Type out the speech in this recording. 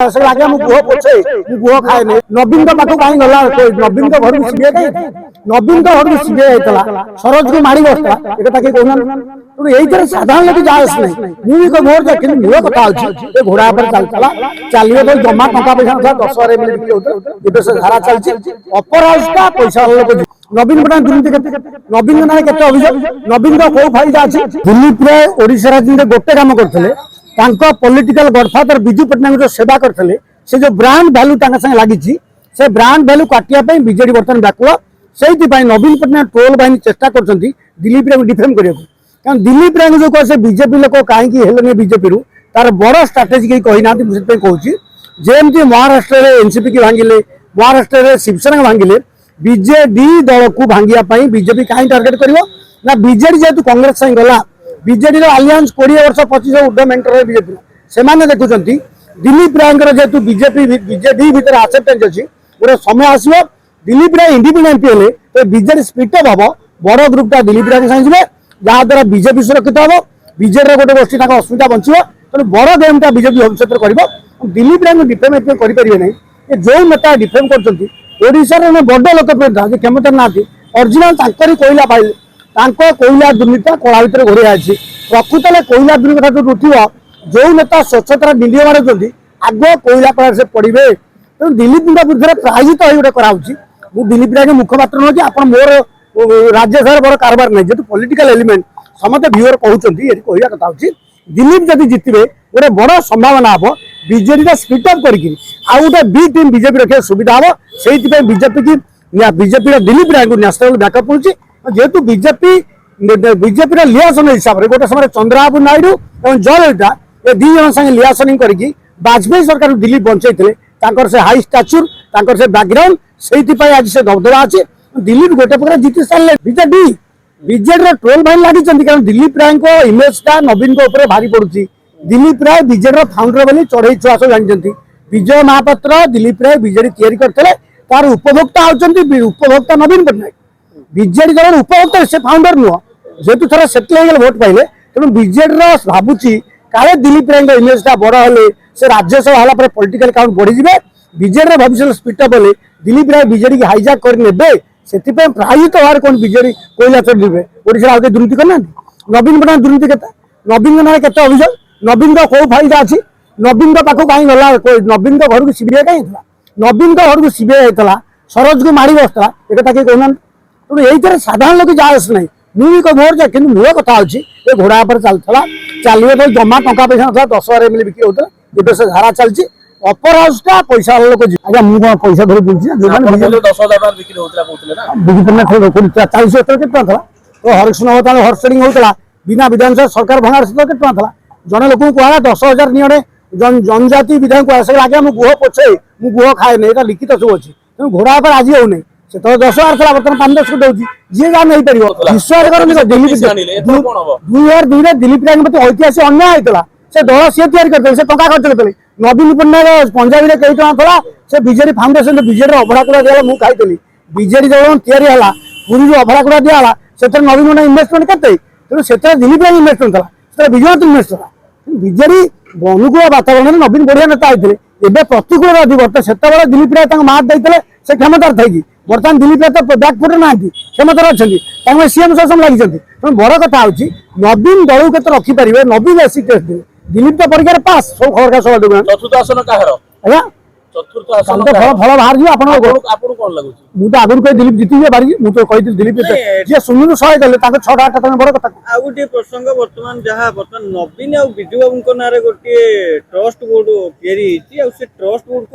आगे गुह पोछे गुह खाए नवीन पाख कहीं गला नवीन घर को सीबीआई कहीं नवीन घर को सीबीआई सरोज को मारी बसला एक कहना ये साधारण लोग जास नहीं मुझे मोर देखिए मूल कथा अच्छी घोड़ा पर चलता चलिए तो जमा टा पैसा 10,000 बिक्री होता से धारा चलती अपर हाउस पैसा लोग नवीन पट्टनायक दुर्नीति नवीन ना के अभियोग नवीन का कौ फायदा अच्छी दिल्लीप ओडिशा राजनीति गोटे काम करते पॉलिटिकल गडफादर बिजू पट्टनायक जो सेवा करते से जो ब्रांड वैल्यू संगे लगी से ब्रांड वैल्यू काटिया बीजेडी बर्तमान व्याकुल से नवीन पट्टनायक ट्रोल बाहिनी चेष्टा कर दिलीप राय डिफेम करने कारण दिलीप राय जो कहे बीजेपी लोक कहीं बीजेपी तार बड़ स्ट्राटेजी कहीं कही ना कहूँ जमी महाराष्ट्र में एनसीपी की भांगिले महाराष्ट्र में शिवसेना भांगिले बीजेडी दल को भांगिया बीजेपी कहीं टार्गेट कर बीजेडी जेहेतु कांग्रेस संग गला बीजेडी आलियांस 20 वर्ष 25 ऊर्ध मेंटर बीजेपी से देखुं दिलीप राय जेहेतु बीजेपी बीजेडी भितर आसेप्टेंस अच्छी गोटे समय आसो दिलीप राय इंडिपेंडेंट एमपी हेले तो बीजेडी स्प्लिट अप हम बड़ ग्रुपटा दिलीप राय साइंस जहाद्वारा बीजेपी सुरक्षित हम बीजेडी गोटे गोष्ठी अस्मिता बचो तेणु बड़ गेमटा बीजेपी भविष्य कर दिलीप राय डिफेम करें ना जो नेता डिफेम कर बड़ लोकप्रियता क्षमता ना ओरिजिनाल कोईला पाइले कोईला दुर्नीति कला भितर घोड़िया अच्छी प्रकृत में कोईला दुर्नीति जो उठो जो नेता स्वच्छता भिंडी मारुंट आग कोईला कला से पड़े तेणु दिलीप विरुद्ध प्रायोजित गोटे कराऊँगी मुझे दिलीप राय मुखपात्र नुह कि आप मोर राज्यसभा बड़ कारबार नहीं जेहतु पॉलिटिकल एलिमेंट समस्त व्यूअर कहते ये कहवा कथा हूँ दिलीप जब जितने गोटे बड़ संभावना हम बीजेडी स्प्लिटअप करके गोटे बी टीम बीजेपी रखा सुविधा हम से बीजेपी की बीजेपी दिलीप राय को नेशनल बैकअप मिलूँ जेहेतु बीजेपी लियासन हिसाब से गोटे समय चंद्रबाबू नायडू और जयललिता ये दी जन संगे लियासनिंग करके वाजपेयी सरकार दिल्ली बंचई से हाई स्टाचुर से बैकग्राउंड से आज से दबदबा अच्छे दिलीप गोटे प्रकार जीति सारे बीजेडी बीजेडी ट्रोल भाई लगी कारण दिलीप राय को इमेजटा नवीन भारी पड़ुची दिलीप राय बीजेडी फाउंडर बोली चढ़ई छुआ सब जानते विजय महापात्र दिलीप राय बीजेडी तैयारी करते तार उपभोक्ता होती उपभोक्ता नवीन पट्टनायक बीजेडी दल उपभोक्ता से फाउंडर नुह जेहतु थोड़ा सेटल भोट पाइले तेणु बीजेडी भावुची काले दिलीप राय इमेजटा बड़ हेले से राज्यसभा है पॉलिटिकल काउंट बढ़ी बीजेडी भविष्य स्प्लिटअप हेले दिलीप राय बीजेडी की हाईजैक करने से प्रायोजित भाव कौन बीजेडी कोईला चढ़े ओडिशा आगे दुर्नीति करना नवीन पट्टनायक दुर्नीति के नवीन ना के अभियोग नवीन का कौ फायदा अच्छी नवीन पाख कहीं गला नवीन घर को सीबीआई कहीं नवीन घर को सीबीआई होता सरोज को मारी बसला एक कहना तेणु ये साधारण लोग जास नहीं मुझे मोर देखिए मूल कथा अच्छी घोड़ा पर चलता चलिए तो जमा टा पैसा 10,000 बिक्री होता से धारा चलती अपर हाउस पैसा लोग आज्ञा मुझे पैसा धरी बुझी 40 के तो हरिशन होता हर्षिंग होता बिना विधानसभा सरकार भंगार सहित के जड़े लोक कहा 10,000 निये जनजाति विधायक आगे गुह पोछे गुह खाए नहीं लिखित सब अच्छी तेणु घोड़ा पर आज होनी से तो 10,000 था बर्तमान 5-10 को दूसरी जी जहाँ नहीं पार विश्वास कर 2002 दिलीप राय प्रति ऐतिहासिक अन्याय होता से दल सी तैयारी करते से टका खर्च करते नवीन पट्टनायक पंजाबी कई टका था से बीजेडी फाउंडेशन बीजेडी अभड़ा कूड़ा दिया मुझे खाई बीजेडी जो या पूरी जो अभड़ा कूड़ा दिया से नवीन पट्टनायक इन्वेस्टमेंट करते तेणु से दिलीप राय इन्वेस्टमेंट था विजय इन्वेस्ट था बीजेडी अनुकूल वातावरण में नवीन बढ़िया नेता होते एवं प्रतिकूल अधिवर्त से दिलीप राय मार्क देते से क्षमतार थी बर्तमान दिलीप राय तो बैकफुट ना क्षमतार अच्छा सीएम शासन लगी तेणु बड़ कथा हूँ नवीन दल के रखिपारे नवीन एसी टेस्ट दे दिलीप तो परीक्षा पास सब खबर का सब चतुर्थ आसन आज्ञा फल बाहर मुझे आगुरी कही दिलीप जीति मुझे कही दिलीप जी शून्य 100 देते 6-8 बड़ कथा गोटे प्रसंग बर्तमान नवीन आ विजू बाबू नारे गोटे ट्रस्ट बोर्ड या ट्रस्ट बोर्ड